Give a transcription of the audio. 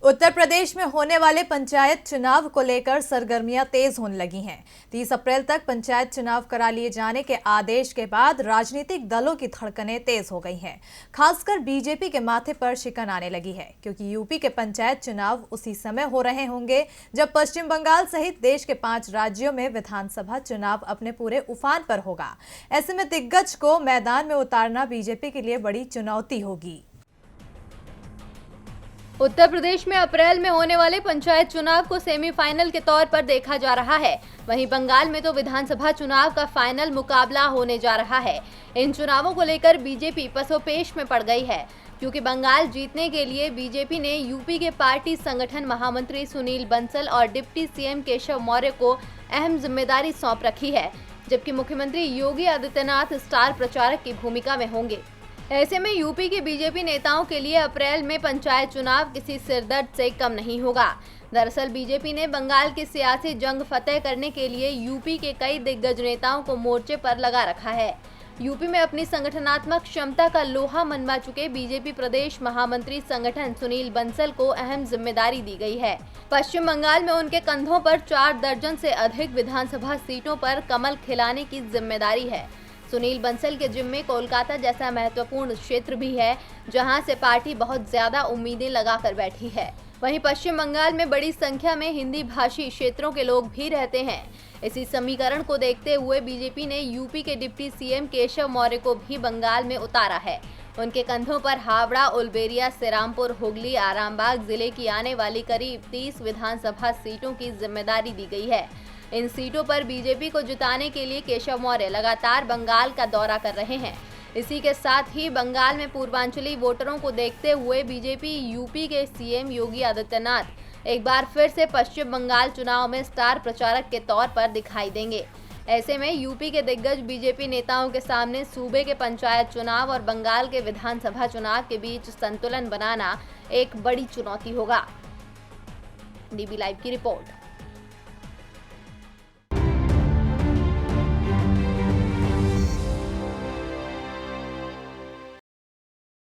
उत्तर प्रदेश में होने वाले पंचायत चुनाव को लेकर सरगर्मियां तेज होने लगी हैं। 30 अप्रैल तक पंचायत चुनाव करा लिए जाने के आदेश के बाद राजनीतिक दलों की धड़कनें तेज हो गई हैं। खासकर बीजेपी के माथे पर शिकन आने लगी है, क्योंकि यूपी के पंचायत चुनाव उसी समय हो रहे होंगे जब पश्चिम बंगाल सहित देश के 5 राज्यों में विधानसभा चुनाव अपने पूरे उफान पर होगा। ऐसे में दिग्गज को मैदान में उतारना बीजेपी के लिए बड़ी चुनौती होगी। उत्तर प्रदेश में अप्रैल में होने वाले पंचायत चुनाव को सेमीफाइनल के तौर पर देखा जा रहा है। वहीं बंगाल में तो विधानसभा चुनाव का फाइनल मुकाबला होने जा रहा है। इन चुनावों को लेकर बीजेपी पसोपेश में पड़ गई है, क्योंकि बंगाल जीतने के लिए बीजेपी ने यूपी के पार्टी संगठन महामंत्री सुनील बंसल और डिप्टी सीएम केशव मौर्य को अहम जिम्मेदारी सौंप रखी है, जबकि मुख्यमंत्री योगी आदित्यनाथ स्टार प्रचारक की भूमिका में होंगे। ऐसे में यूपी के बीजेपी नेताओं के लिए अप्रैल में पंचायत चुनाव किसी सिरदर्द से कम नहीं होगा। दरअसल बीजेपी ने बंगाल की सियासी जंग फतेह करने के लिए यूपी के कई दिग्गज नेताओं को मोर्चे पर लगा रखा है। यूपी में अपनी संगठनात्मक क्षमता का लोहा मनवा चुके बीजेपी प्रदेश महामंत्री संगठन सुनील बंसल को अहम जिम्मेदारी दी गई है। पश्चिम बंगाल में उनके कंधों पर 4 दर्जन से अधिक विधानसभा सीटों पर कमल खिलाने की जिम्मेदारी है। सुनील बंसल के जिम्मे कोलकाता जैसा महत्वपूर्ण क्षेत्र भी है, जहां से पार्टी बहुत ज्यादा उम्मीदें लगाकर बैठी है। वहीं पश्चिम बंगाल में बड़ी संख्या में हिंदी भाषी क्षेत्रों के लोग भी रहते हैं। इसी समीकरण को देखते हुए बीजेपी ने यूपी के डिप्टी सीएम केशव मौर्य को भी बंगाल में उतारा है। उनके कंधों पर हावड़ा, उलबेरिया, श्रीरामपुर, हुगली, आरामबाग जिले की आने वाली करीब 30 विधानसभा सीटों की जिम्मेदारी दी गई है। इन सीटों पर बीजेपी को जिताने के लिए केशव मौर्य लगातार बंगाल का दौरा कर रहे हैं। इसी के साथ ही बंगाल में पूर्वांचली वोटरों को देखते हुए बीजेपी यूपी के सीएम योगी आदित्यनाथ एक बार फिर से पश्चिम बंगाल चुनाव में स्टार प्रचारक के तौर पर दिखाई देंगे। ऐसे में यूपी के दिग्गज बीजेपी नेताओं के सामने सूबे के पंचायत चुनाव और बंगाल के विधानसभा चुनाव के बीच संतुलन बनाना एक बड़ी चुनौती होगा। डीबी लाइव की रिपोर्ट।